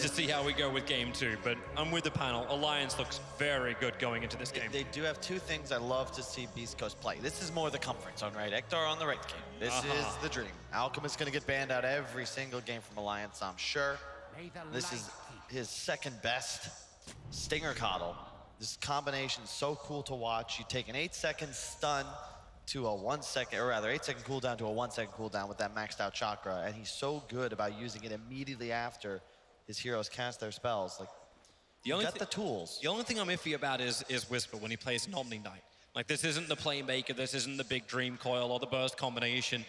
to see how we go with game 2, but I'm with the panel. Alliance looks very good going into this game. They do have two things I love to see Beast Coast play. This is more the comfort zone, right? Ektar on the right game. This is the dream. Alchemist's gonna get banned out every single game from Alliance, I'm sure. This is his second best. Stinger Coddle. This combination is so cool to watch. You take an 8-second stun to a 1 second, or rather 8-second cooldown to a 1 second cooldown with that maxed out chakra, and he's so good about using it immediately after his heroes cast their spells. Like, you got the tools. The only thing I'm iffy about is Whisper when he plays an Omni Knight. Like, this isn't the playmaker, this isn't the big Dream Coil or the burst combination.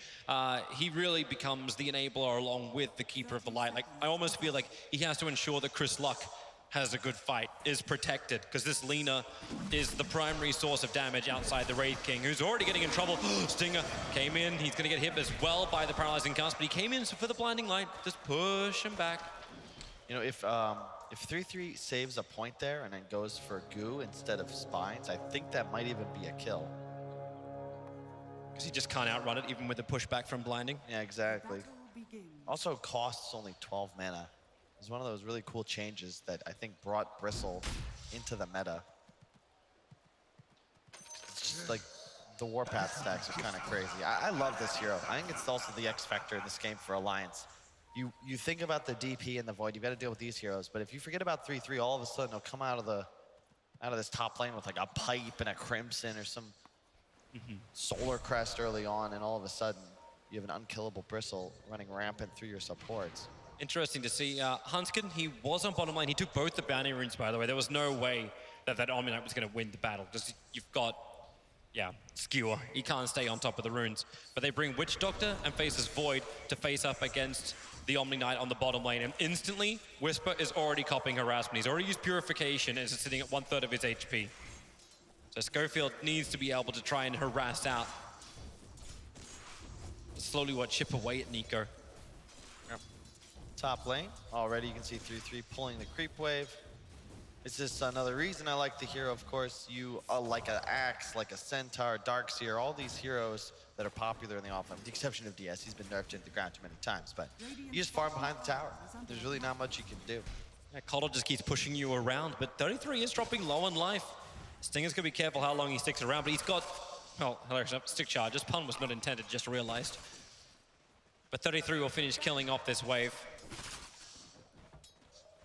He really becomes the enabler along with the Keeper of the Light. Like, I almost feel like he has to ensure that Chris Luck has a good fight, is protected, because this Lina is the primary source of damage outside the Wraith King, who's already getting in trouble. Stinger came in, he's gonna get hit as well by the Paralyzing Cast, but he came in for the Blinding Light, just push him back. You know, if 3-3 saves a point there and then goes for Goo instead of Spines, I think that might even be a kill. Because he just can't outrun it, even with the pushback from Blinding. Yeah, exactly. Also costs only 12 mana. It's one of those really cool changes that I think brought Bristle into the meta. It's just like the Warpath stacks are kind of crazy. I love this hero. I think it's also the X factor in this game for Alliance. You think about the DP and the Void, you've got to deal with these heroes, but if you forget about 3-3, all of a sudden they'll come out of this top lane with like a Pipe and a Crimson or some Solar Crest early on, and all of a sudden you have an unkillable Bristle running rampant through your supports. Interesting to see. Huntskin, he was on bottom lane. He took both the bounty runes, by the way. There was no way that Omni Knight was going to win the battle, because you've got, Skewer. He can't stay on top of the runes. But they bring Witch Doctor and faces Void to face up against the Omni Knight on the bottom lane. And instantly, Whisper is already copying harassment. He's already used Purification and is sitting at 1/3 of his HP. So Schofield needs to be able to try and harass out. Slowly chip away at Nico. Top lane, already you can see 3-3 pulling the creep wave. It's just another reason I like the hero, of course. You like an Axe, like a Centaur, Darkseer, all these heroes that are popular in the offlane, with the exception of DS. He's been nerfed into the ground too many times, but you just farm behind the tower. There's really not much you can do. Yeah, Coddle just keeps pushing you around, but 33 is dropping low on life. Stinger's gonna be careful how long he sticks around, but he's got, well, hilarious, stick charge. This pun was not intended, just realized. But 33 will finish killing off this wave.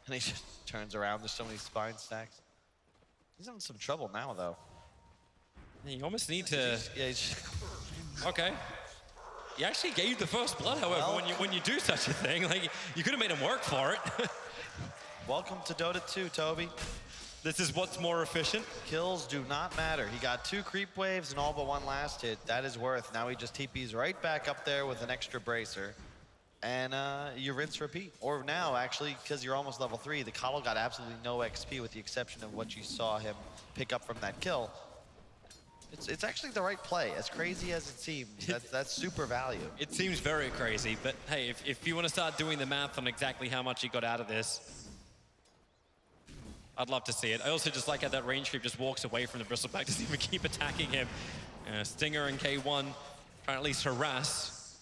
And he just turns around. There's so many spine stacks. He's in some trouble now, though. You almost need to... Okay. He actually gave the first blood, however, when you do such a thing. Like, you could have made him work for it. Welcome to Dota2, Toby. This is what's more efficient. Kills do not matter. He got 2 creep waves and all but 1 last hit. That is worth. Now he just TPs right back up there with an extra bracer. And you rinse, repeat. Or now, actually, because you're almost level 3, the Coddle got absolutely no XP with the exception of what you saw him pick up from that kill. It's actually the right play. As crazy as it seems, that's super value. It seems very crazy, but hey, if you want to start doing the math on exactly how much he got out of this, I'd love to see it. I also just like how that range creep just walks away from the Bristleback, doesn't even keep attacking him. Stinger and K1 trying to at least harass.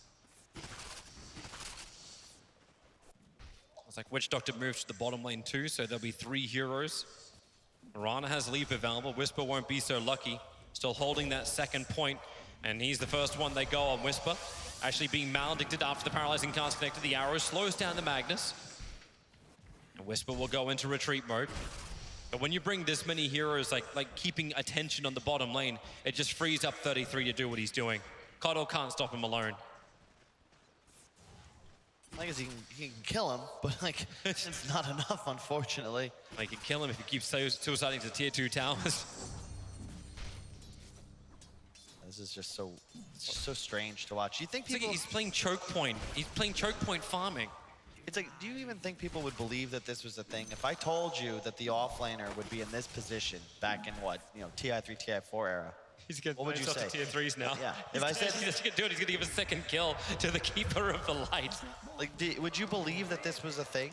It's like Witch Doctor moves to the bottom lane too, so there'll be 3 heroes. Rana has Leap available. Whisper won't be so lucky. Still holding that second point, and he's the first one they go on. Whisper actually being maledicted after the paralyzing cast connected. The arrow slows down the Magnus. And Whisper will go into retreat mode. But when you bring this many heroes, like keeping attention on the bottom lane, it just frees up 33 to do what he's doing. Coddle can't stop him alone. I guess he can kill him, but like it's not enough, unfortunately. Like, you can kill him if you keep suiciding to tier 2 towers. This is just so strange to watch. You think people... Like he's playing choke point. He's playing choke point farming. It's like, do you even think people would believe that this was a thing? If I told you that the offlaner would be in this position back in what, TI3, TI4 era, what would you say? Tier 3s now. Yeah. If I said he's gonna give a second kill to the Keeper of the Light. Like, would you believe that this was a thing?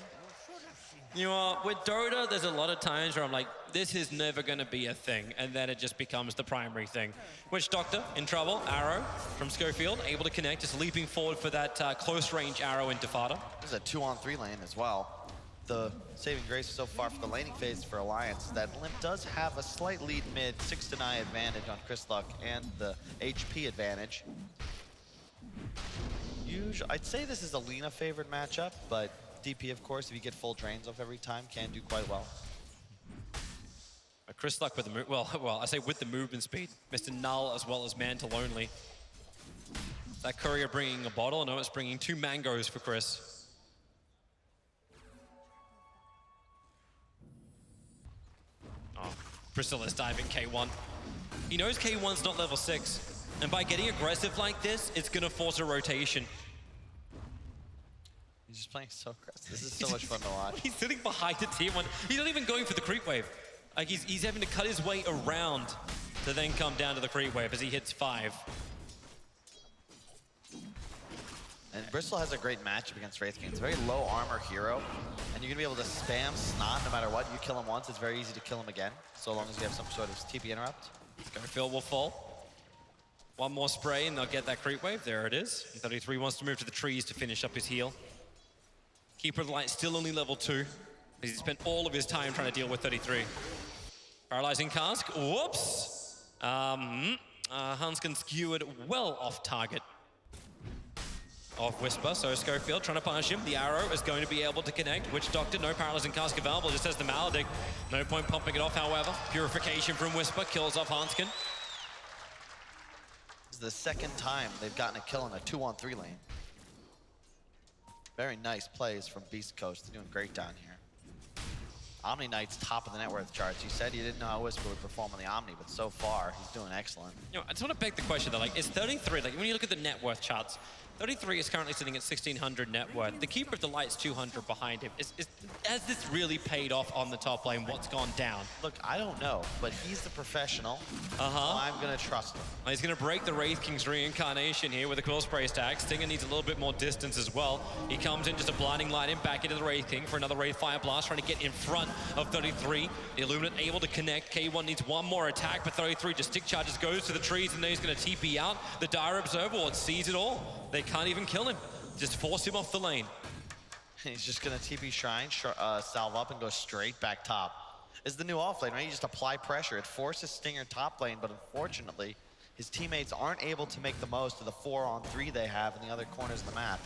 You know, with Dota, there's a lot of times where I'm like, this is never going to be a thing, and then it just becomes the primary thing. Witch Doctor in trouble, arrow from Schofield, able to connect, just leaping forward for that close range arrow into Fada. This is a 2-on-3 lane as well. the saving grace so far for the laning phase for Alliance is that Limp does have a slight lead mid, 6-9 advantage on Chris Luck and the HP advantage. I'd say this is a Lina favored matchup, but DP, of course, if you get full drains off every time, can do quite well. Chris Luck with the move, well, I say with the movement speed. Mr. Null as well as Mantle only. That courier bringing a bottle. No, it's bringing 2 mangoes for Chris. Oh, Priscilla is diving K1. He knows K1's not level 6. And by getting aggressive like this, it's gonna force a rotation. He's just playing so aggressive. This is so much fun to watch. He's sitting behind the tier 1. He's not even going for the creep wave. Like he's having to cut his way around to then come down to the creep wave as he hits 5. And Bristol has a great matchup against Wraith King. It's a very low armor hero, and you're gonna be able to spam Snot no matter what. You kill him once, it's very easy to kill him again, so long as you have some sort of TP interrupt. Phil will fall. One more spray and they'll get that creep wave. There it is. And 33 wants to move to the trees to finish up his heal. Keeper of the Light still only level 2. He's spent all of his time trying to deal with 33. Paralyzing cask. Whoops. Hanskin skewered well off target of Whisper. So Schofield trying to punish him. The arrow is going to be able to connect. Witch Doctor, no paralyzing cask available. Just has the Maledict. No point pumping it off, however. Purification from Whisper kills off Hanskin. This is the second time they've gotten a kill in a 2-on-3 lane. Very nice plays from Beast Coast. They're doing great down here. Omni Knight's top of the net worth charts. You said you didn't know how Whisper would perform on the Omni, but so far, he's doing excellent. You know, I just want to beg the question though, like, is 33, like, when you look at the net worth charts, 33 is currently sitting at 1,600 net worth. The Keeper of the Light's 200 behind him. Has this really paid off on the top lane? What's gone down? Look, I don't know, but he's the professional, so I'm going to trust him. He's going to break the Wraith King's reincarnation here with a Quill Spray stack. Stinger needs a little bit more distance as well. He comes in, just a blinding light in back into the Wraith King for another Wraith Fire Blast, trying to get in front of 33. The Illuminate able to connect. K1 needs one more attack, but 33 just stick charges, goes to the trees, and then he's going to TP out. The Dire Observer sees it all. They can't even kill him. Just force him off the lane. He's just going to TP Shrine, salve up, and go straight back top. It's the new offlane, right? You just apply pressure. It forces Stinger top lane, but unfortunately, his teammates aren't able to make the most of the 4-on-3 they have in the other corners of the map.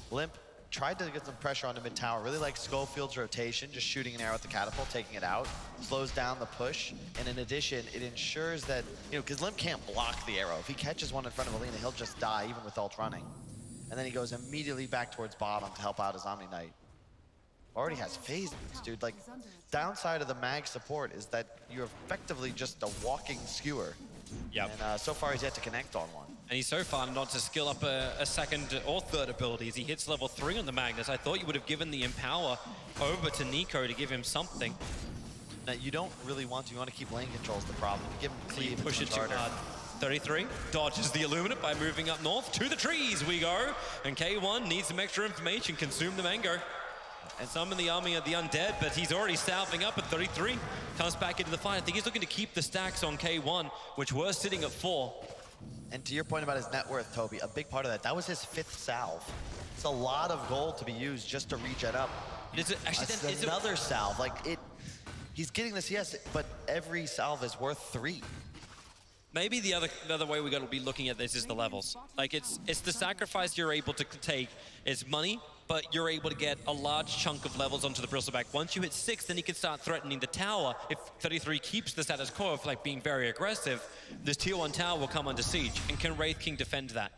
Limp tried to get some pressure onto mid tower. Really like Schofield's rotation, just shooting an arrow at the catapult, taking it out, slows down the push, and in addition, it ensures that, you know, because Limp can't block the arrow. If he catches one in front of Alina, he'll just die, even with ult running. And then he goes immediately back towards bottom to help out his Omni Knight. Already has phase boots, dude. Like, downside of the mag support is that you're effectively just a walking skewer. Yep. And so far, he's yet to connect on one. And he's so far not to skill up a second or third ability as he hits level 3 on the Magnus. I thought you would have given the Empower over to Nico to give him something. Now, you don't really want to. You want to keep lane control is the problem. You give him cleave, Push it too hard. 33 dodges the Illuminate by moving up north. To the trees we go. And K1 needs some extra information. Consume the mango. And summon the army of the undead, but he's already salving up at 33. Comes back into the fight. I think he's looking to keep the stacks on K1, which were sitting at 4. And to your point about his net worth, Toby, a big part of that was his 5th salve. It's a lot of gold to be used just to regen up. Actually, another salve. Like, he's getting this, yes, but every salve is worth 3. Maybe the other way we got to be looking at this is the levels. Like, it's the sacrifice you're able to take. It's money, but you're able to get a large chunk of levels onto the bristleback. Once you hit 6, then you can start threatening the tower. If 33 keeps the status quo of like being very aggressive, this tier 1 tower will come under siege. And can Wraith King defend that?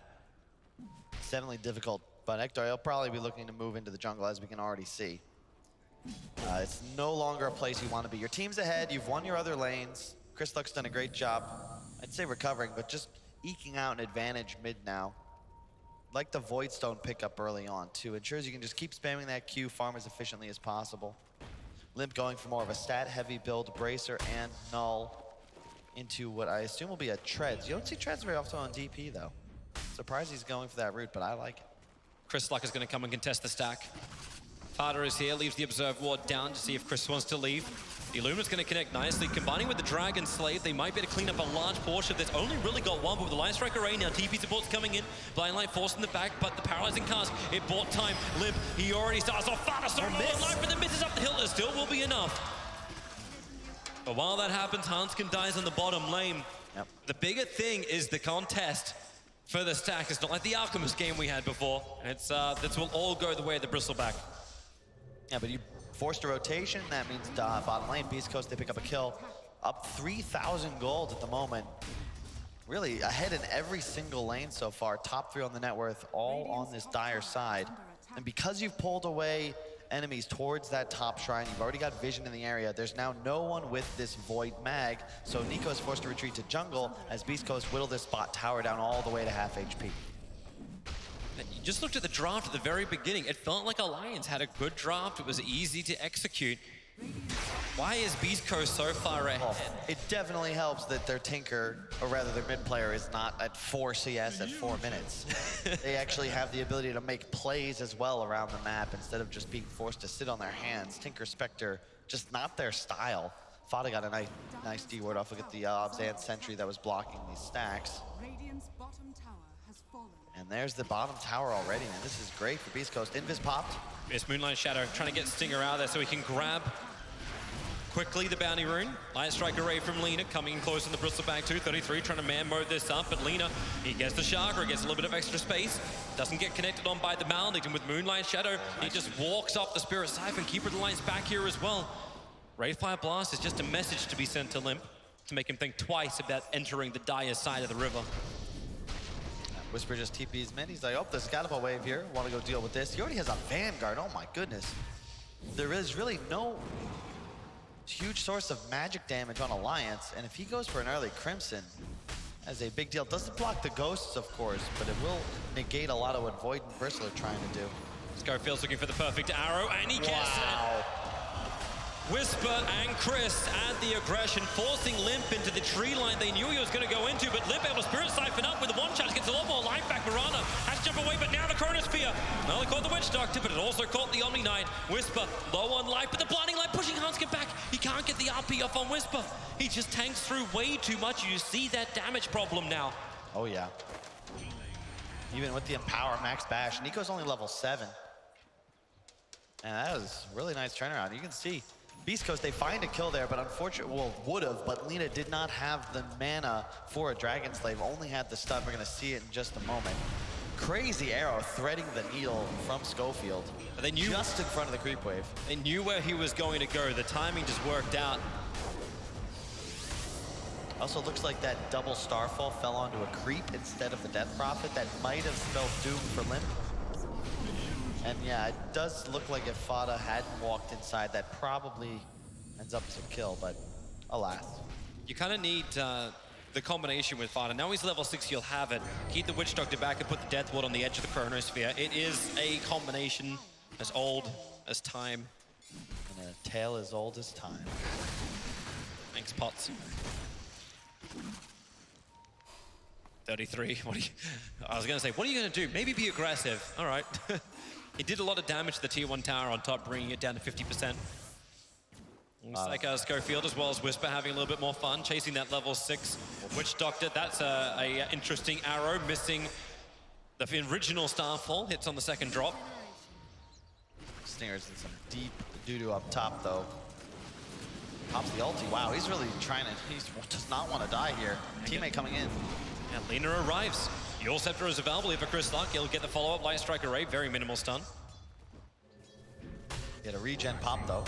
It's definitely difficult, but Hector, he'll probably be looking to move into the jungle, as we can already see. It's no longer a place you want to be. Your team's ahead, you've won your other lanes. Chris Luck's done a great job, I'd say recovering, but just eking out an advantage mid now. Like the Voidstone pickup early on, too. Ensures you can just keep spamming that Q, farm as efficiently as possible. Limp going for more of a stat-heavy build, Bracer and Null into what I assume will be a Treads. You don't see Treads very often on DP, though. Surprised he's going for that route, but I like it. Chris Luck is going to come and contest the stack. Farder is here, leaves the Observe Ward down to see if Chris wants to leave. The Illumina's going to connect nicely. Combining with the Dragon Slave, they might be able to clean up a large portion of this. Only really got one, but with the Light Strike Array now, TP support's coming in. Blind Light forcing the back, but the Paralyzing Cast, it bought time. Limp, he already starts off fast. So life, but the misses up the hill. It still will be enough. But while that happens, Hanskin dies on the bottom lane. Yep. The bigger thing is the contest for the stack. It's not like the Alchemist game we had before. It's this will all go the way of the Bristleback. Yeah, but you forced a rotation. That means bottom lane, Beast Coast, they pick up a kill. Up 3,000 gold at the moment. Really ahead in every single lane so far. Top 3 on the net worth, all on this Dire side. And because you've pulled away enemies towards that top shrine, you've already got vision in the area. There's now no one with this Void Mag, so Nico is forced to retreat to jungle as Beast Coast whittle this bot tower down all the way to half HP. You just looked at the draft at the very beginning. It felt like Alliance had a good draft. It was easy to execute. Why is Beast Coast so far ahead? It definitely helps that their Tinker, or rather their mid player, is not at 4 CS at 4 minutes. They actually have the ability to make plays as well around the map instead of just being forced to sit on their hands. Tinker, Spectre, just not their style. Fada got a nice D-ward off. Look at the Obzan Sentry that was blocking these stacks. And there's the bottom tower already, man. This is great for Beast Coast. Invis popped. It's Moonlight Shadow trying to get Stinger out of there so he can grab quickly the Bounty Rune. Light Strike Array from Lina coming in close in the Bristleback 233, trying to man mode this up, but Lina, he gets the Chakra, gets a little bit of extra space, doesn't get connected on by the Maledict, and with Moonlight Shadow, he just walks off the Spirit Siphon. Keeper of the Lights back here as well. Wraithfire Blast is just a message to be sent to Limp to make him think twice about entering the dire side of the river. Whisper just TP's mid. He's like, oh, there's a Catapult wave here. Want to go deal with this. He already has a Vanguard. Oh my goodness. There is really no huge source of magic damage on Alliance. And if he goes for an early Crimson, that's a big deal. Doesn't block the Ghosts, of course, but it will negate a lot of what Void and Bristle are trying to do. Scofield's looking for the perfect arrow, and he gets it. Whisper and Chris add the aggression, forcing Limp into the tree line they knew he was going to go into, but Limp able to Spirit Siphon up with the one charge, gets a lot more life back. Mirana has to jump away, but now the Chronosphere. Not only caught the Witch Doctor, but it also caught the Omni Knight. Whisper, low on life, but the Blinding Light pushing Hanskin back. He can't get the RP off on Whisper. He just tanks through way too much. You see that damage problem now. Oh yeah. Even with the Empower Max Bash, Nico's only level 7. And that was a really nice turnaround. You can see Beast Coast, they find a kill there, but unfortunately, well, would have, but Lina did not have the mana for a Dragon Slave, only had the stun. We're gonna see it in just a moment. Crazy arrow threading the needle from Schofield. They knew just in front of the creep wave. They knew where he was going to go. The timing just worked out. Also looks like that double Starfall fell onto a creep instead of the Death Prophet. That might have spelled doom for Limp. And yeah, it does look like if Fada hadn't walked inside, that probably ends up as a kill, but alas. You kind of need the combination with Fada. Now he's level 6, you'll have it. Keep the Witch Doctor back and put the Death Ward on the edge of the Chronosphere. It is a combination as old as time. And a tale as old as time. Thanks, Potts. 33, I was gonna say, what are you gonna do? Maybe be aggressive, all right. He did a lot of damage to the tier 1 tower on top, bringing it down to 50%. Looks like Schofield as well as Whisper having a little bit more fun, chasing that level 6 Witch Doctor. That's a interesting arrow, missing the original Starfall, hits on the second drop. Stingers in some deep doo-doo up top though. Pops the ulti, wow, he's really trying to, he does not want to die here. Teammate coming in. And Lina arrives. Your Scepter is available here for Chris Luck. He'll get the follow-up Light Strike Array, very minimal stun. Get a regen pop though,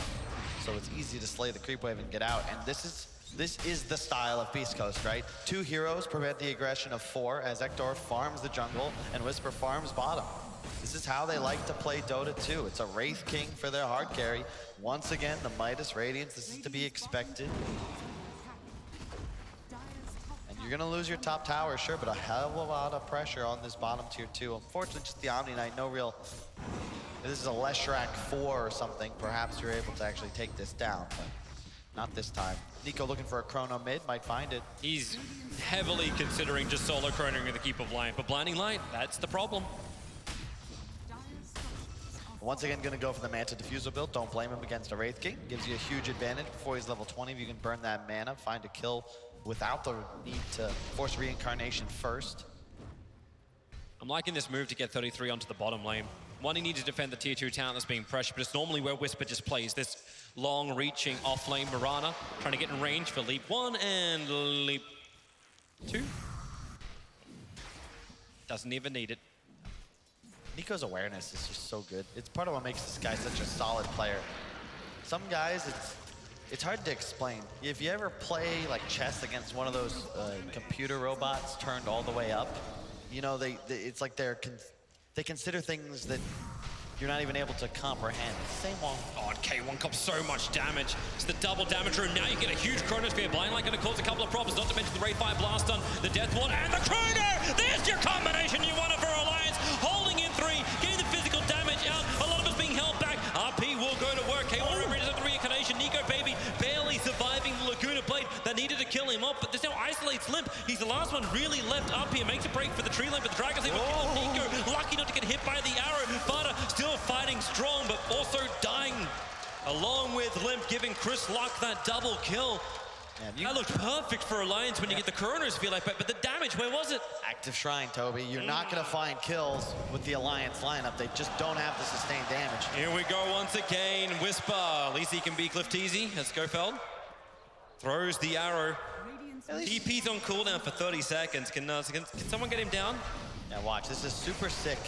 so it's easy to slay the creep wave and get out. And this is the style of Beast Coast, right? 2 heroes prevent the aggression of 4 as Ektor farms the jungle and Whisper farms bottom. This is how they like to play Dota 2. It's a Wraith King for their hard carry. Once again, the Midas Radiance, this is to be expected. You're gonna lose your top tower, sure, but a hell of a lot of pressure on this bottom tier 2. Unfortunately, just the Omni Knight, no real, if this is a Leshrac 4 or something, perhaps you're able to actually take this down, but not this time. Nico looking for a Chrono mid, might find it. He's heavily considering just solo chronoing the Keep of Light, but Blinding Light, that's the problem. Once again, going to go for the Manta Diffusal build. Don't blame him against a Wraith King. Gives you a huge advantage before he's level 20. If you can burn that mana, find a kill without the need to force reincarnation first. I'm liking this move to get 33 onto the bottom lane. One, he needs to defend the tier 2 talent that's being pressured, but it's normally where Whisper just plays. This long-reaching off-lane Mirana, trying to get in range for leap 1 and leap 2. Doesn't even need it. Nico's awareness is just so good. It's part of what makes this guy such a solid player. Some guys, it's hard to explain. If you ever play like chess against one of those computer robots turned all the way up, you know, it's like they consider things that you're not even able to comprehend. Same one. Oh, and K1 comes so much damage. It's the double damage room. Now you get a huge Chronosphere. Blind Light going to cause a couple of problems, not to mention the Wraithfire Blast Stun, the Death Ward, and the Chrono! There's your combination you wanted for Alliance. Holding in 3, getting the physical damage out. A lot of it's being held back. RP will go to work. K1 reaches up the reincarnation. Nico, baby, barely surviving the Laguna Blade that needed to kill him off, but this now isolates Limp. He's the last one really left up here. Makes a break for the tree line, but the Dragon's able to kill Nico. Lucky not to get hit by the arrow. Fada still fighting strong, but also dying. Along with Limp, giving Chris Luck that double kill. That looked perfect for Alliance when you get the Chronosphere like that, but the damage, where was it? Active Shrine, Toby. You're not going to find kills with the Alliance lineup. They just don't have the sustained damage. Here we go once again. Whisper. At least he can be Cliff Teasy. That's Gofeld. Throws the arrow. TP's on cooldown for 30 seconds. Can someone get him down? Now watch, this is super sick.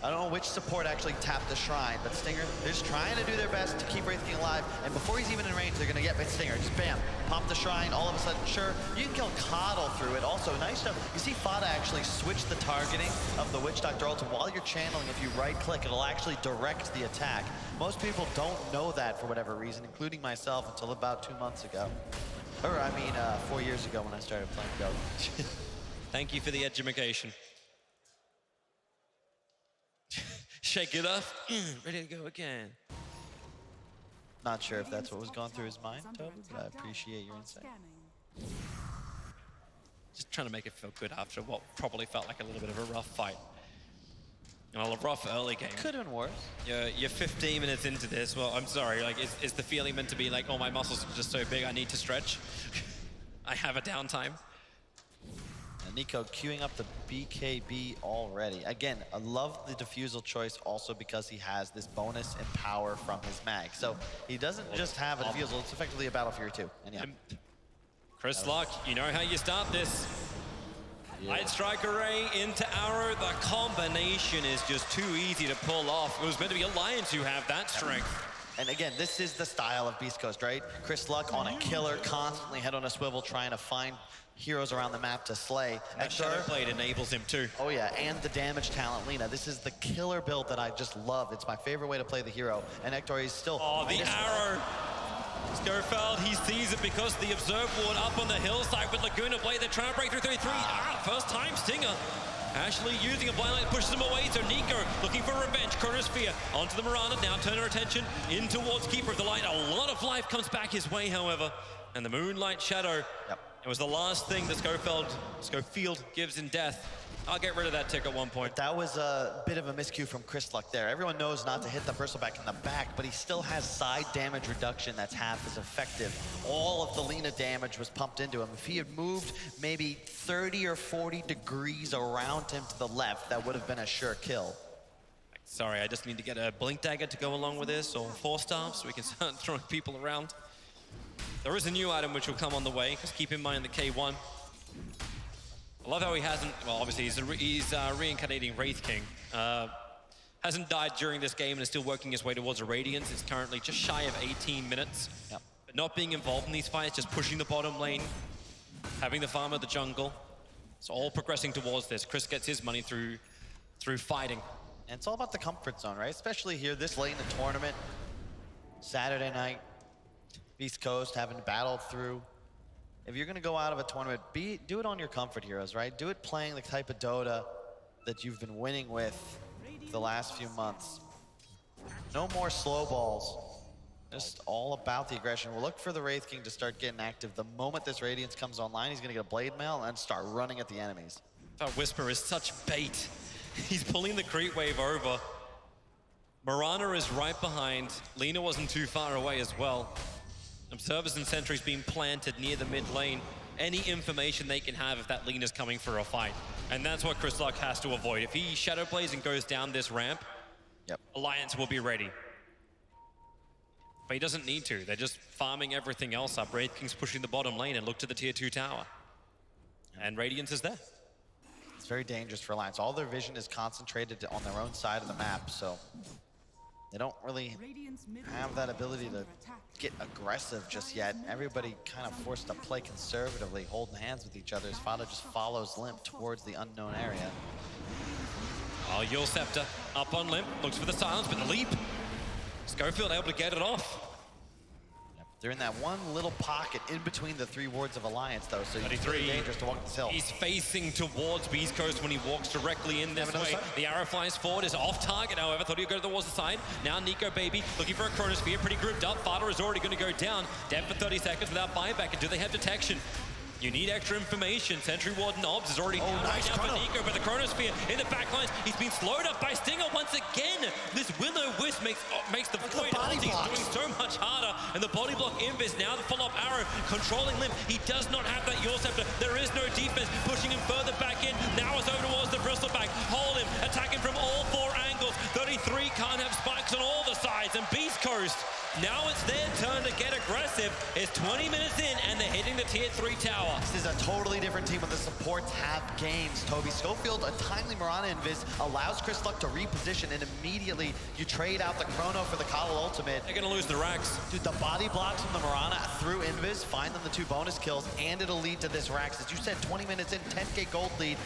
I don't know which support actually tapped the Shrine, but Stinger, they're just trying to do their best to keep Wraith King alive, and before he's even in range, they're gonna get Stinger. Just bam, pop the Shrine, all of a sudden, sure, you can kill Coddle through it. Also, nice stuff. You see Fada actually switch the targeting of the Witch Doctor ult, and while you're channeling, if you right-click, it'll actually direct the attack. Most people don't know that for whatever reason, including myself until about 2 months ago. Or, I mean, 4 years ago when I started playing Dota. Thank you for the education. Shake it off. Ready to go again. Not sure if that's what was going through his mind, Toby, but I appreciate your insight. Just trying to make it feel good after what probably felt like a little bit of a rough fight. And a rough early game. Could have been worse. You're 15 minutes into this. Well, I'm sorry. Like, is the feeling meant to be like, oh, my muscles are just so big, I need to stretch? I have a downtime. And Nico queuing up the BKB already. Again, I love the Diffusal choice also because he has this bonus and power from his mag. So he doesn't just have a Diffusal, it's effectively a Battle Fury too. And yeah. Chris Luck, you know how you start this. Light Strike Array into Arrow. The combination is just too easy to pull off. It was meant to be Alliance who have that strength. And again, this is the style of Beast Coast, right? Chris Luck on a killer, constantly head on a swivel, trying to find heroes around the map to slay. That Shadow Blade enables him too. Oh yeah, and the damage talent, Lina. This is the killer build that I just love. It's my favorite way to play the hero. And Hector is still... Oh, the arrow. Skofeld, he sees it because the Observe Ward up on the hillside with Laguna Blade. They're trying to break through 33. First time Stinger. Ashley using a blind light pushes him away, so Nico looking for revenge. Chronosphere onto the Mirana, now turn her attention in towards Keeper of the Light. A lot of life comes back his way, however. And the Moonlight Shadow, it was the last thing that Schofield gives in death. I'll get rid of that tick at one point. That was a bit of a miscue from Chris Luck there. Everyone knows not to hit the bristleback in the back, but he still has side damage reduction that's half as effective. All of the Lina damage was pumped into him. If he had moved maybe 30 or 40 degrees around him to the left, that would have been a sure kill. Sorry, I just need to get a Blink Dagger to go along with this, or 4 staffs, so we can start throwing people around. There is a new item which will come on the way, because keep in mind the K1. I love how he hasn't, well, obviously he's reincarnating Wraith King. Hasn't died during this game and is still working his way towards a Radiance. It's currently just shy of 18 minutes. But not being involved in these fights, just pushing the bottom lane, having the farm of the jungle. It's all progressing towards this. Chris gets his money through fighting. And it's all about the comfort zone, right? Especially here, this late in the tournament, Saturday night, Beast Coast having to battle through. If you're going to go out of a tournament, do it on your comfort heroes, right? Do it playing the type of Dota that you've been winning with the last few months. No more slow balls. Just all about the aggression. We'll look for the Wraith King to start getting active. The moment this Radiance comes online, he's going to get a Blade Mail and start running at the enemies. That Whisper is such bait. He's pulling the creep wave over. Mirana is right behind. Lina wasn't too far away as well. Observers and sentries being planted near the mid lane. Any information they can have if that Lina's coming for a fight. And that's what Chris Luck has to avoid. If he shadow plays and goes down this ramp, Alliance will be ready. But he doesn't need to. They're just farming everything else up. Wraith King's pushing the bottom lane and look to the tier 2 tower. And Radiance is there. It's very dangerous for Alliance. All their vision is concentrated on their own side of the map, so they don't really have that ability to get aggressive just yet. Everybody kind of forced to play conservatively, holding hands with each other as Fado just follows Limp towards the unknown area. Oh, Yule Scepter up on Limp, looks for the silence, but the leap. Schofield able to get it off. They're in that one little pocket in between the 3 wards of Alliance, though, so it's really dangerous to walk this hill. He's facing towards Beast Coast when he walks directly in this way. The arrow flies forward, is off target, however. Thought he'd go to the wall's side. Now Nico Baby looking for a Chronosphere, pretty grouped up. Fada is already going to go down. Dead for 30 seconds without buyback, and do they have detection? You need extra information. Sentry Warden Obs is already down right now for Nico, but the Chronosphere in the back lines. He's been slowed up by Stinger once again. This Will-O-Wisp makes the void doing so much harder. And the body block Invis, now the follow-up arrow, controlling Limp. He does not have that Yule Scepter. There is no defense, pushing him further back in. Now it's over towards the Bristleback. Hold him, attacking from all 4 angles. 33 can't have spikes on all the sides. And Beast Coast, now it's their turn to get aggressive. It's 20 minutes in, and they're hitting the tier 3 tower. This is a totally different team when the supports have games, Toby. Schofield, a timely Mirana Invis, allows Chris Luck to reposition, and immediately you trade out the Chrono for the Coddle Ultimate. They're gonna lose the Rax. Dude, the body blocks from the Mirana through Invis find them the 2 bonus kills, and it'll lead to this Rax. As you said, 20 minutes in, 10k gold lead.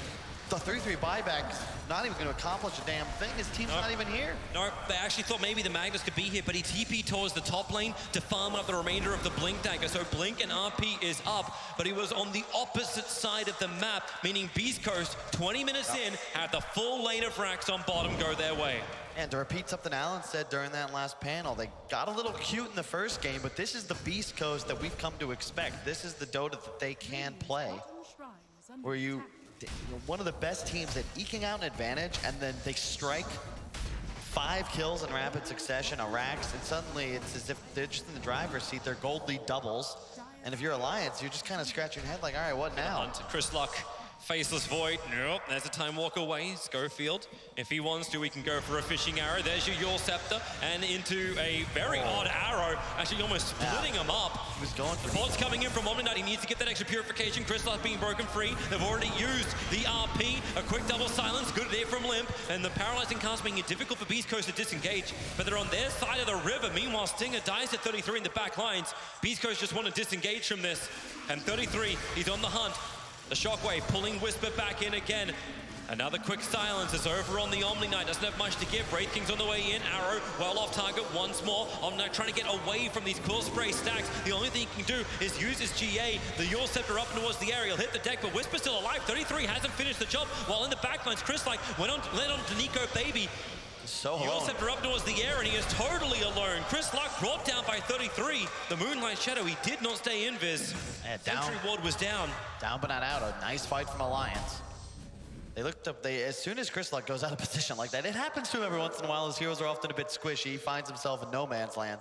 The 3-3 buyback not even going to accomplish a damn thing. His team's not even here. No, they actually thought maybe the Magnus could be here, but he TP'd towards the top lane to farm up the remainder of the Blink dagger. So Blink and RP is up, but he was on the opposite side of the map, meaning Beast Coast, 20 minutes in, had the full lane of Rax on bottom go their way. And to repeat something Alan said during that last panel, they got a little cute in the first game, but this is the Beast Coast that we've come to expect. This is the Dota that they can play, where you're one of the best teams at eking out an advantage, and then they strike 5 kills in rapid succession, a Rax, and suddenly it's as if they're just in the driver's seat. Their gold lead doubles, and if you're Alliance, you're just kind of scratching your head like, all right, what now? Chris Luck, Faceless Void, nope, there's a time walk away. Schofield, if he wants to, he can go for a fishing arrow. There's your Yule Scepter, and into a very odd arrow, actually almost splitting him up. He was going for the Pod's coming in from Omnignite. He needs to get that extra purification. Chris Luck being broken free. They've already used the RP, a quick double silence, good there from Limp, and the paralyzing cast making it difficult for Beast Coast to disengage, but they're on their side of the river. Meanwhile, Stinger dies at 33 in the back lines. Beast Coast just want to disengage from this, and 33, he's on the hunt. The Shockwave pulling Whisper back in again. Another quick silence is over on the Omnignite. Doesn't have much to give. Wraith King's on the way in. Arrow well off target once more. Omnignite trying to get away from these Quill Spray stacks. The only thing he can do is use his GA. The Yule Scepter up towards the area. He'll hit the deck, but Whisper's still alive. 33 hasn't finished the job. While in the backlines, Chris Luck led on to Nico Baby. So Yule Scepter up towards the air, and he is totally alone. Chris Luck brought down by 33. The Moonlight Shadow, he did not stay invis. Sentry Ward was down. Down but not out. A nice fight from Alliance. They looked up, as soon as Chris Luck goes out of position like that, it happens to him every once in a while. His heroes are often a bit squishy. He finds himself in no man's land.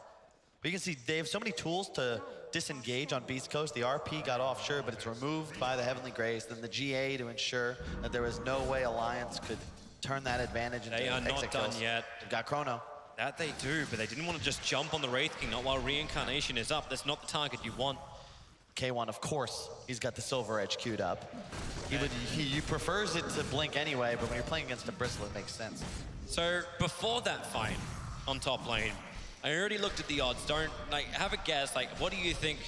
But you can see they have so many tools to disengage on Beast Coast. The RP got off, sure, but it's removed by the Heavenly Grace. Then the GA to ensure that there was no way Alliance could turn that advantage into They are not done yet. They've got Chrono. That they do, but they didn't want to just jump on the Wraith King, not while Reincarnation is up. That's not the target you want. K1, of course, he's got the Silver Edge queued up. He prefers it to Blink anyway, but when you're playing against a Bristle, it makes sense. So before that fight on top lane, I already looked at the odds. Don't, have a guess, what do you think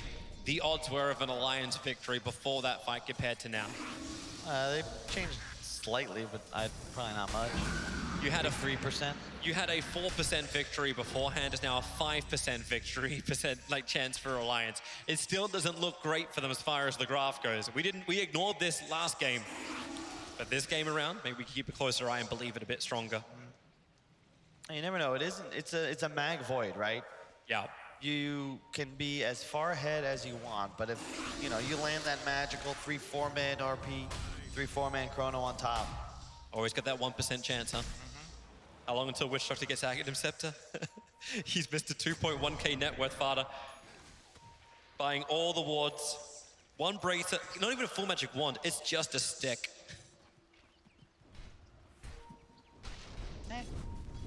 the odds were of an Alliance victory before that fight compared to now? They've changed slightly, but probably not much. You had 3%. You had a 4% victory beforehand. It's now a 5% victory chance for Alliance. It still doesn't look great for them as far as the graph goes. We ignored this last game, but this game around, maybe we can keep a closer eye and believe it a bit stronger. You never know. It isn't. It's a mag void, right? Yeah. You can be as far ahead as you want, but if you land that magical 3-4 man RP, 3-4 man Chrono on top. Always got that 1% chance, huh? How long until Witch Doctor gets Aghanim Scepter? He's Mr. 2.1k net worth father. Buying all the wards. One bracer, not even a full magic wand, it's just a stick.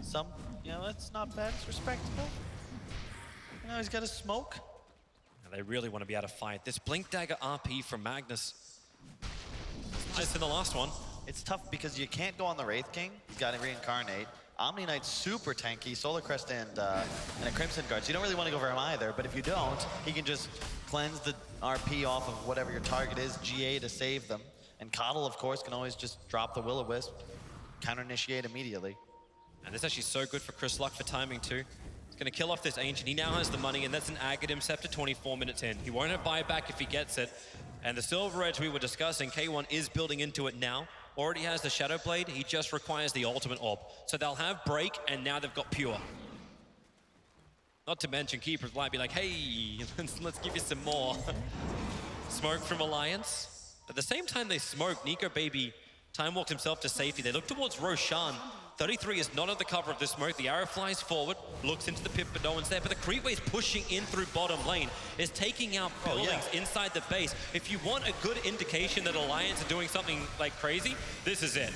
It's not bad, it's respectable. He's got a smoke. They really want to be able to fight. This Blink Dagger RP from Magnus. Nice in the last one. It's tough because you can't go on the Wraith King. He's got to reincarnate. Omni Knight's super tanky, Solar Crest and a Crimson Guard. So you don't really want to go for him either, but if you don't, he can just cleanse the RP off of whatever your target is, GA to save them. And Coddle, of course, can always just drop the Will-O-Wisp, counter-initiate immediately. And this is actually so good for Chris Luck for timing too. He's going to kill off this Ancient. He now has the money, and that's an Aghanim Scepter 24 minutes in. He won't have buyback if he gets it. And the Silver Edge we were discussing, K1 is building into it now. Already has the Shadow Blade, he just requires the Ultimate Orb. So they'll have Break, and now they've got Pure. Not to mention, Keepers might be like, hey, let's give you some more. Smoke from Alliance. At the same time they smoke, Nico Baby time walked himself to safety. They look towards Roshan. 33 is not at the cover of this smoke. The arrow flies forward, looks into the pit, but no one's there. But the creep wave pushing in through bottom lane is taking out buildings inside the base. If you want a good indication that Alliance are doing something like crazy, this is it.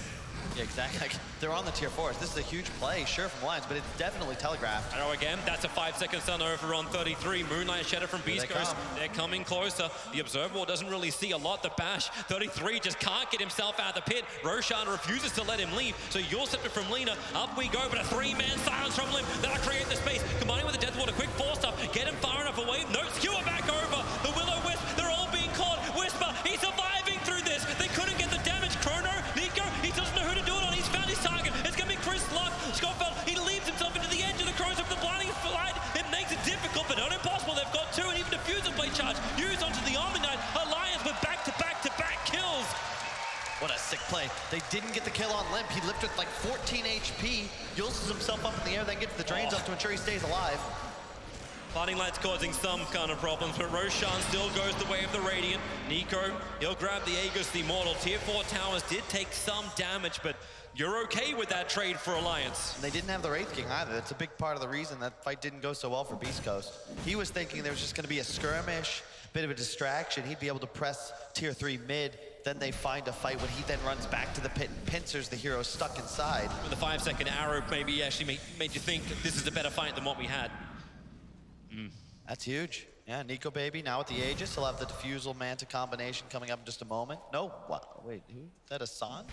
Yeah, exactly. They're on the tier 4s. This is a huge play, sure, from Alliance, but it's definitely telegraphed. Arrow again, that's a 5-second stun over on 33. Moonlight Shadow from beastcoast. They're coming closer. The Observer doesn't really see a lot. The bash, 33 just can't get himself out of the pit. Roshan refuses to let him leave. So you're Scepter from Lina. Up we go, but a 3-man silence from Lim. That'll create the space. Combining with the Deathwater, quick force up. Get him far enough away. No, skewer back over. The Will-O-Wisp, they're all being caught. Whisper, he's surviving through this. They couldn't get the damage. Chrono, Nico, he doesn't know who to do it on. He's found his target. It's going to be Chris Luck. Schofield, he leaves himself into the edge of the crows of the blinding light. It makes it difficult, but not impossible. They've got 2, and even Diffuser Blade charge. Used onto the Omni Knight. Alliance with back-to-back-to-back kills. What a sick play. They didn't get the kill on Limp. He lived with like 14 HP. Yulses himself up in the air, then gets the drains up to ensure he stays alive. Blinding Light's causing some kind of problems, but Roshan still goes the way of the Radiant. Nico, he'll grab the Aegis, the Immortal. Tier 4 towers did take some damage, but you're okay with that trade for Alliance. And they didn't have the Wraith King either. That's a big part of the reason that fight didn't go so well for Beast Coast. He was thinking there was just going to be a skirmish, bit of a distraction. He'd be able to press tier 3 mid. Then they find a fight when he then runs back to the pit and pincers the hero stuck inside. With the 5-second arrow maybe actually made you think this is a better fight than what we had. That's huge. Yeah, Nico Baby now with the Aegis. He'll have the Diffusal Manta combination coming up in just a moment. No, what? Wait, who? Is that a Sanj?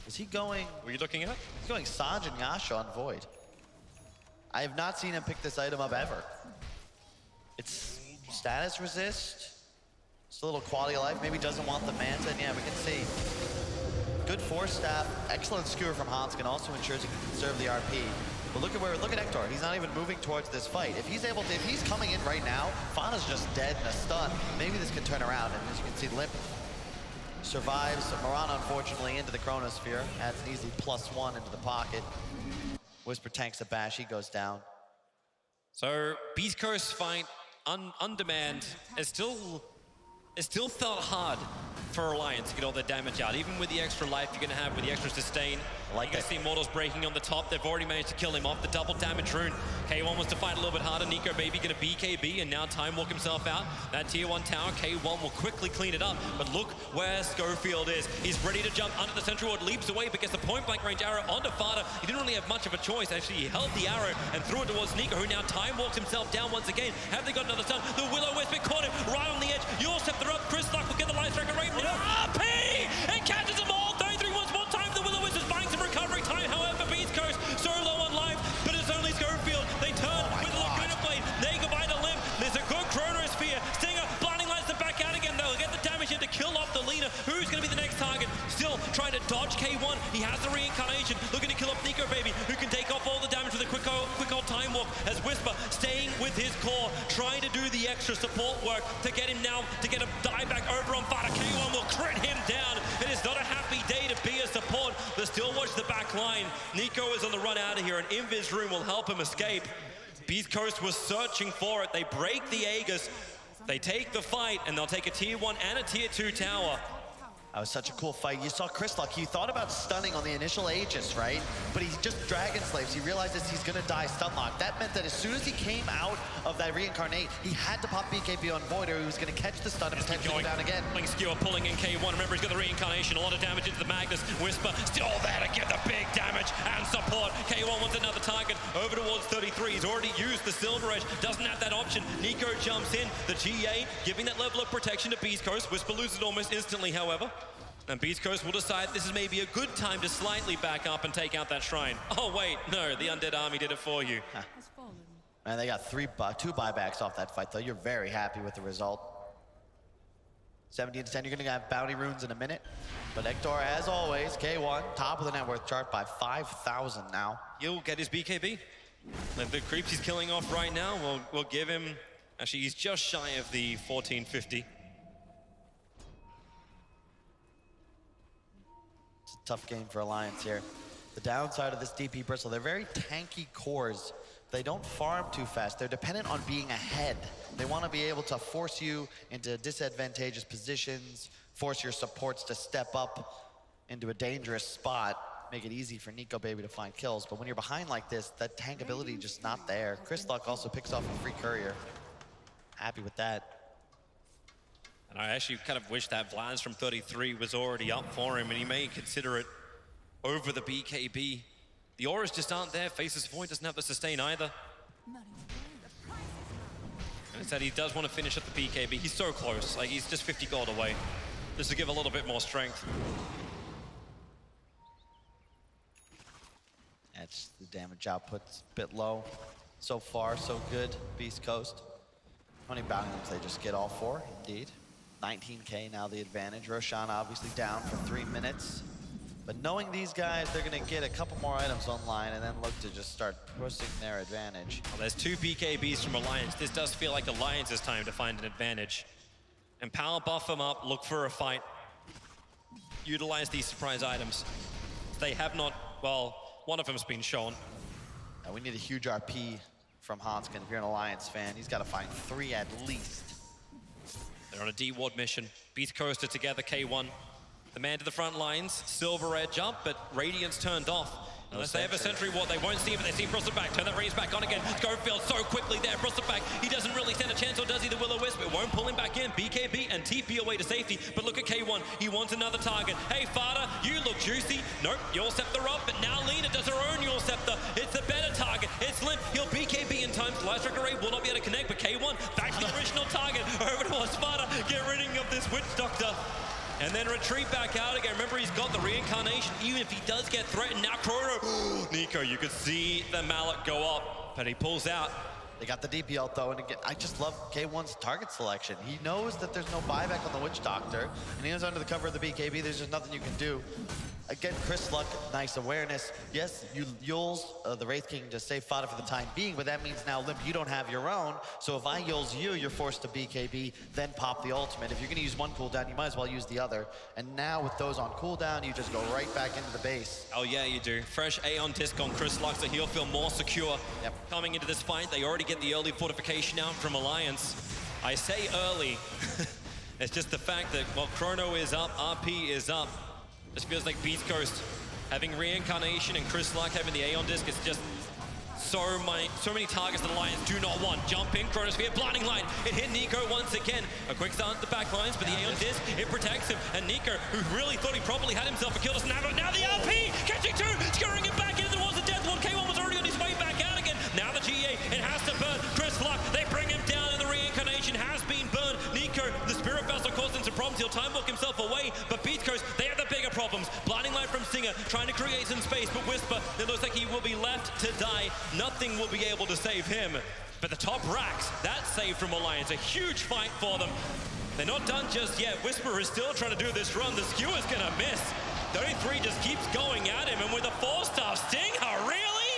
Is he going? What are you looking at? He's going Sanj and Yasha on Void. I have not seen him pick this item up ever. It's status resist. It's a little quality of life. Maybe doesn't want the Manta. And yeah, we can see. Good force staff. Excellent skewer from Hanskin. Also ensures he can conserve the RP. But look at Hector. He's not even moving towards this fight. If he's coming in right now, Fauna's just dead in a stun. Maybe this can turn around. And as you can see, Limp survives. Mirana, unfortunately, into the Chronosphere. Adds an easy +1 into the pocket. Whisper tanks a bash. He goes down. So Beast Coast fight on demand. It still felt hard for Alliance to get all their damage out. Even with the extra life you're going to have with the extra sustain. You can see Immortals breaking on the top. They've already managed to kill him off. The double damage rune. K1 wants to fight a little bit harder. Nico Baby going to BKB and now time walk himself out. That tier 1 tower, K1 will quickly clean it up. But look where Schofield is. He's ready to jump under the central ward, leaps away, but gets the point blank range arrow onto Fada. He didn't really have much of a choice. Actually, he held the arrow and threw it towards Nico, who now time walks himself down once again. Have they got another stun? The Will-O-Wisp caught him right on the edge. You'll step the up. Chris Luck will get the light striker right from RP and catches them all. 33 once more time. The Will-O-Wisp is buying some recovery time. However, Beast Coast so low on life, but it's only Schofield. They turn with the Laguna Blade. They go by the Limp. There's a good Chronosphere. Stinger, blinding lights to back out again. They'll get the damage in to kill off the Lina. Who's going to be the next target? Still trying to dodge K1. He has the reincarnation. Looking to kill off Nico Baby, who can take off all the damage with a quick old time walk. As Whisper staying with his core, trying to do the extra support work to get him now to get a dieback over on Fada. K1 will crit him down. It is not a happy day to be a support. They still watch the back line. Nico is on the run out of here, and Invis Room will help him escape. Beast Coast was searching for it. They break the Aegis. They take the fight, and they'll take a tier 1 and a tier 2 tower. That was such a cool fight. You saw Chris Luck, he thought about stunning on the initial Aegis, right? But he just Dragon Slaves. He realizes he's gonna die stun lock. That meant that as soon as he came out of that reincarnate, he had to pop BKB on Void or he was gonna catch the stun and potentially go down again. Pulling Skewer, pulling in K1. Remember, he's got the reincarnation, a lot of damage into the Magnus. Whisper still there to give the big damage and support. K1 wants another target over towards 33. He's already used the Silver Edge, doesn't have that option. Nico jumps in, the GA giving that level of protection to Beast Coast. Whisper loses almost instantly, however. And Beast Coast will decide this is maybe a good time to slightly back up and take out that shrine. Oh wait, no, the Undead Army did it for you. Man, they got two buybacks off that fight though. You're very happy with the result. 17 to 10, you're gonna have bounty runes in a minute. But Ektor, as always, K1, top of the net worth chart by 5,000 now. He'll get his BKB. The creeps he's killing off right now will give him, actually he's just shy of the 1450. It's a tough game for Alliance here. The downside of this DP Bristle, they're very tanky cores. They don't farm too fast. They're dependent on being ahead. They want to be able to force you into disadvantageous positions, force your supports to step up into a dangerous spot, make it easy for Nico Baby to find kills. But when you're behind like this, that tank ability just not there. Chris Luck also picks off a free courier. Happy with that. And I actually kind of wish that Vlads from 33 was already up for him, and he may consider it over the BKB. The auras just aren't there. Faces Void doesn't have the sustain either. And instead, he does want to finish at the BKB. He's so close. Like, he's just 50 gold away. Just to give a little bit more strength. That's the damage output's a bit low. So far, so good, Beast Coast. How many bounty runes they just get all for? Indeed. 19K now the advantage. Roshan obviously down for 3 minutes. But knowing these guys, they're gonna get a couple more items online and then look to just start pushing their advantage. Well, there's 2 BKBs from Alliance. This does feel like Alliance's time to find an advantage. And power buff them up, look for a fight. Utilize these surprise items. They have not, well, one of them's been shown. Now we need a huge RP from Hanskin. If you're an Alliance fan, he's gotta find 3 at least. They're on a D-Ward mission. Beast Coast are together, K1. The man to the front lines, Silver Edge up, but Radiant's turned off. Unless they have a Sentry Ward, they won't see him, but they see Frosted back. Turn that Radiance back on again. Schofield so quickly there, Frosted back. He doesn't really stand a chance, or does he? The Will-O-Wisp, it won't pull him back in. BKB and TP away to safety, but look at K1. He wants another target. Hey, Fada, you look juicy. Nope, Yule Scepter up, but now Lena does her own Yule Scepter. It's a better target. It's Limp. He'll BKB in time. Light Strike Array will not be able to connect, but K1 back to the original target. Over towards Fada. Get rid of this Witch Doctor. And then retreat back out again. Remember, he's got the reincarnation, even if he does get threatened. Now Chrono, Nico, you could see the mallet go up, but he pulls out. They got the DP ult though, and again, I just love K1's target selection. He knows that there's no buyback on the Witch Doctor, and he knows under the cover of the BKB, there's just nothing you can do. Again, Chris Luck, nice awareness. Yes, Yules, the Wraith King, just save Fada for the time being, but that means now, Limp, you don't have your own. So if I Yules you, you're forced to BKB, then pop the ultimate. If you're gonna use one cooldown, you might as well use the other. And now with those on cooldown, you just go right back into the base. Oh yeah, you do. Fresh Aeon Disc on Chris Luck, so he'll feel more secure. Yep. Coming into this fight, they already get the early fortification out from Alliance. I say early. It's just the fact that, well, Chrono is up, RP is up. Just feels like Beast Coast having reincarnation and Chris Luck having the Aeon Disc. It's just so many targets that Alliance do not want. Jump in, Chronosphere, blinding light. It hit Nico once again. A quick start at the back lines, but the Aeon Disc, it protects him. And Nico, who really thought he probably had himself a kill, doesn't have it. Now the RP, catching 2, scoring it back into towards the death wall. K1 was already on his way back out again. Now the GA, it has to burn. Chris Luck, they bring him down, and the reincarnation has been burned. Nico, the Spirit Vessel caused him some problems. He'll time walk himself away, but Beast Coast, they have the bigger problems. Blinding light from Singer, trying to create some space, but Whisper, it looks like he will be left to die. Nothing will be able to save him. But the top racks, that's saved from Alliance. A huge fight for them. They're not done just yet. Whisper is still trying to do this run. The Skewer's gonna miss. 33 just keeps going at him, and with a 4-star Stinger, really?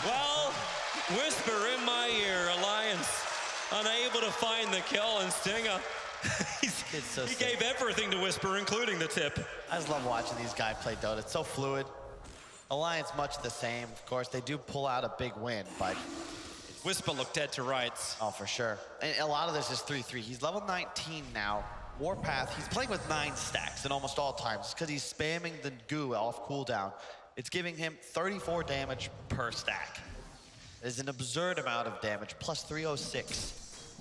Well, Whisper in my ear, Alliance unable to find the kill, and Stinger, he gave everything to Whisper, including the tip. I just love watching these guys play Dota. It's so fluid. Alliance much the same. Of course, they do pull out a big win, but Whisper looked dead to rights. oh, for sure. And a lot of this is 3-3. He's level 19 now. Warpath, he's playing with 9 stacks in almost all times because he's spamming the goo off cooldown. It's giving him 34 damage per stack. It is an absurd amount of damage, plus 306.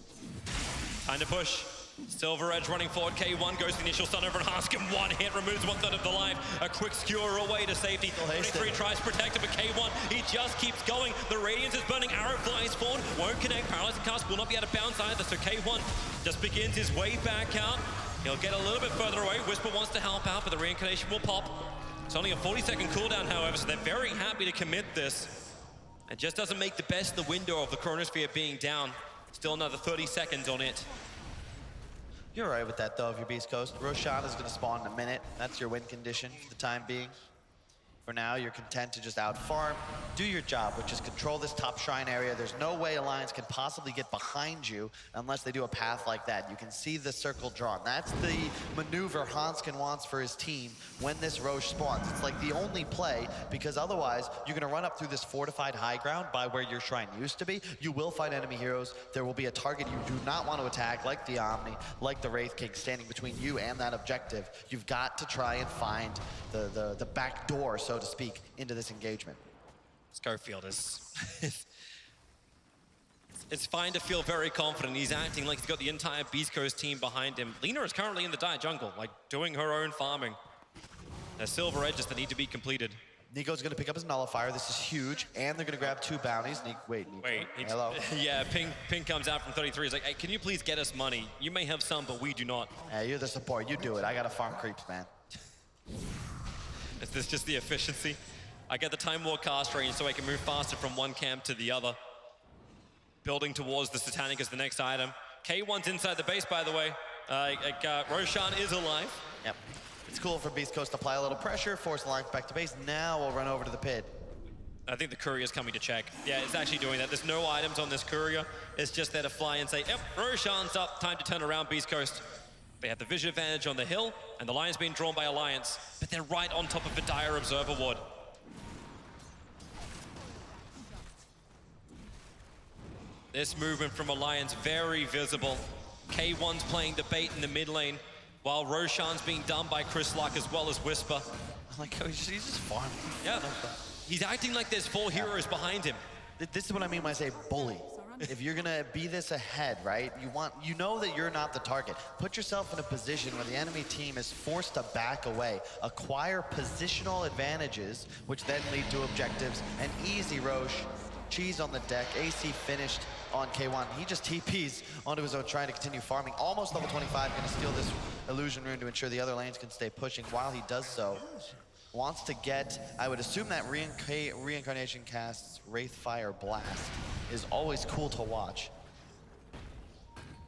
Time to push. Silver Edge running forward. K1 goes to the initial stun over and Hanskin. One hit removes 1/3 of the life. A quick skewer away to safety. 23 tries to protect him, but K1, he just keeps going. The Radiance is burning. Arrow flies forward. Won't connect. Paralyzing cast will not be able to bounce either. So K1 just begins his way back out. He'll get a little bit further away. Whisper wants to help out, but the reincarnation will pop. It's only a 40-second cooldown, however, so they're very happy to commit this. It just doesn't make the best the window of the Chronosphere being down. Still another 30 seconds on it. You're right with that, though, if you're Beast Coast. Roshan is going to spawn in a minute. That's your win condition for the time being. For now, you're content to just out-farm, do your job, which is control this top shrine area. There's no way Alliance can possibly get behind you unless they do a path like that. You can see the circle drawn. That's the maneuver Hanskin wants for his team when this Roche spawns. It's like the only play, because otherwise, you're going to run up through this fortified high ground by where your shrine used to be. You will fight enemy heroes. There will be a target you do not want to attack, like the Omni, like the Wraith King, standing between you and that objective. You've got to try and find the back door, so to speak, into this engagement. Schofield is... it's fine to feel very confident. He's acting like he's got the entire Beast Coast team behind him. Lina is currently in the dire jungle, like doing her own farming. There's silver edges that need to be completed. Nico's gonna pick up his nullifier. This is huge, and they're gonna grab 2 bounties. Wait, hello. Yeah, Ping comes out from 33. He's like, hey, can you please get us money? You may have some, but we do not. Yeah, you're the support. You do it. I gotta farm creeps, man. Is this just the efficiency? I get the Time War cast range so I can move faster from one camp to the other. Building towards the Satanic is the next item. K1's inside the base, by the way. Roshan is alive. Yep. It's cool for Beast Coast to apply a little pressure, force Alliance back to base. Now we'll run over to the pit. I think the courier's coming to check. Yeah, it's actually doing that. There's no items on this courier. It's just there to fly and say, yep, Roshan's up. Time to turn around, Beast Coast. They have the vision advantage on the hill, and the line's being drawn by Alliance, but they're right on top of the dire observer ward. This movement from Alliance, very visible. K1's playing the bait in the mid lane, while Roshan's being done by Chris Luck as well as Whisper. Like, he's just farming. Yeah, he's acting like there's 4 heroes behind him. This is what I mean when I say bully. If you're gonna be this ahead, right? You know that you're not the target. Put yourself in a position where the enemy team is forced to back away, acquire positional advantages, which then lead to objectives. An easy Roche, cheese on the deck, AC finished on K1. He just TPs onto his own, trying to continue farming. Almost level 25, gonna steal this illusion rune to ensure the other lanes can stay pushing. While he does so, wants to get, I would assume that reincarnation casts Wraithfire Blast is always cool to watch.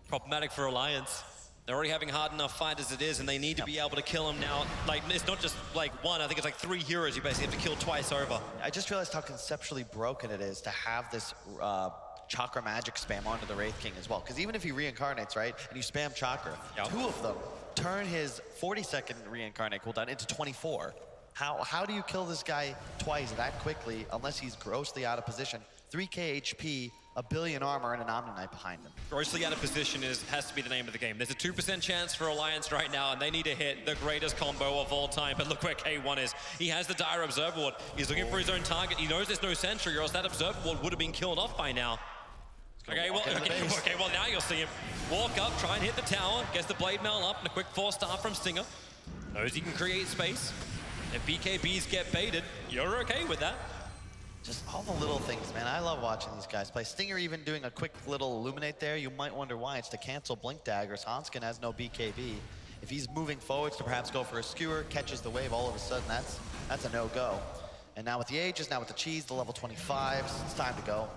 Problematic for Alliance. They're already having a hard enough fight as it is, and they need to be able to kill him now. Like, it's not just like one, I think it's like 3 heroes you basically have to kill twice over. I just realized how conceptually broken it is to have this chakra magic spam onto the Wraith King as well. Because even if he reincarnates, right, and you spam chakra, 2 of them turn his 40-second reincarnate cooldown into 24. How do you kill this guy twice that quickly unless he's grossly out of position? 3k HP, a billion armor, and an Omni Knight behind him. Grossly out of position has to be the name of the game. There's a 2% chance for Alliance right now, and they need to hit the greatest combo of all time. But look where K1 is. He has the dire observer ward. He's looking for his own target. He knows there's no sentry, or else that observer ward would have been killed off by now. Okay, well now you'll see him walk up, try and hit the tower, gets the blade mail up, and a quick 4-star from Stinger. Knows he can create space. If BKBs get baited, you're okay with that. Just all the little things, man. I love watching these guys play. Stinger even doing a quick little illuminate there. You might wonder why. It's to cancel blink daggers. Hanskin has no BKB. If he's moving forwards to perhaps go for a skewer, catches the wave, all of a sudden that's a no-go. And now with the Aegis, now with the cheese, the level 25s, it's time to go.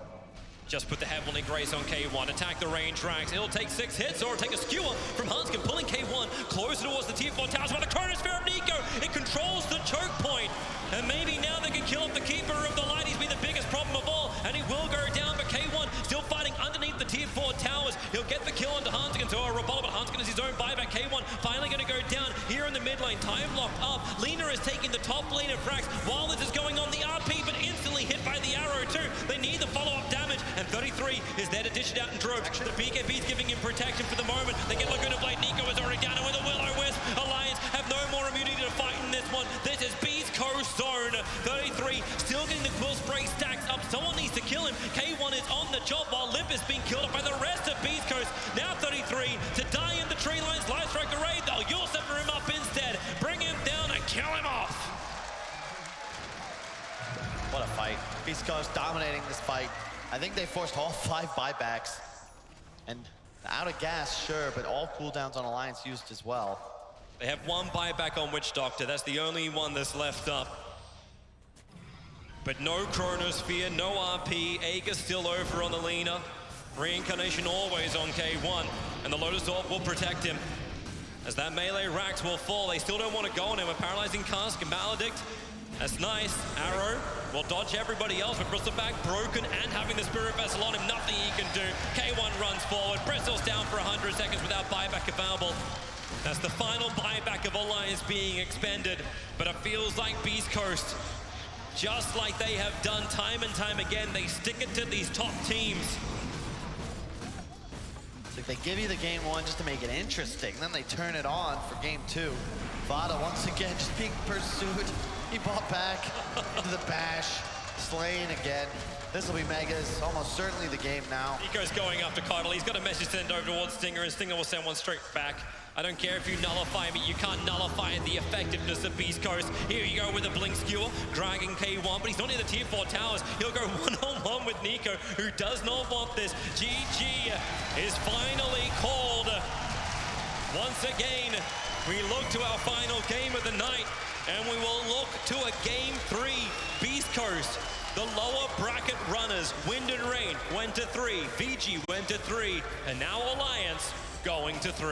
Just put the Heavenly Grace on K1, attack the range tracks. It'll take 6 hits or take a skewer from Hanskin, pulling K1 closer towards the tier 4 towers by the Chronosphere of Nico. It controls the choke point. And maybe now they can kill off the Keeper of the Light. He's been the biggest problem of all, and he will go down, but K1 still fighting underneath the tier 4 towers. He'll get the kill onto Hanskin, so a rebuttal, but Hanskin is his own buyback. K1 finally going to go down here in the mid lane. Time locked up. Lina is taking the top lane of frags while this is going on. The RP, but instantly hit by the arrow too. They need the follow-up damage. and 33 is there to dish it out in droves. The BKB is giving him protection for the moment. They get Laguna Blade. Nico is already down with a Will-O-Wisp. Alliance have no more immunity to fight in this one. This is Beast Coast Zone. 33 still getting the Quill Spray stacks up. Someone needs to kill him. K1 is on the job while Limp is being killed by the rest of Beast Coast. Now 33 to die in the tree lines. Live Strike Array. They'll Yulsever him up instead. Bring him down and kill him off. What a fight. Beast Coast dominating this fight. I think they forced all 5 buybacks. And out of gas, sure, but all cooldowns on Alliance used as well. They have 1 buyback on Witch Doctor. That's the only one that's left up. But no Chronosphere, no RP. Aegis still over on the Lina. Reincarnation always on K1. And the Lotus Orb will protect him. As that melee racks will fall, they still don't want to go on him. A Paralyzing Cask and Maledict. That's nice. Arrow will dodge everybody else, but Bristleback broken and having the Spirit Vessel on him, nothing he can do. K1 runs forward. Bristle's down for 100 seconds without buyback available. That's the final buyback of Alliance being expended, but it feels like Beast Coast, just like they have done time and time again, they stick it to these top teams. It's like they give you the game 1 just to make it interesting, then they turn it on for game 2. Vada once again just being pursued. He bought back into the bash, slain again. This will be Mega's, almost certainly the game now. Nico's going after Cardinal. He's got a message sent over towards Stinger, and Stinger will send one straight back. I don't care if you nullify me, you can't nullify the effectiveness of Beast Coast. Here you go with a Blink Skewer, dragging K1, but he's not near the tier 4 towers. He'll go one-on-one with Nico, who does not want this. GG is finally called. Once again, we look to our final game of the night, and we will look to a game 3. Beast Coast, the lower bracket runners, Wind and Rain went to 3, VG went to 3, and now Alliance going to 3.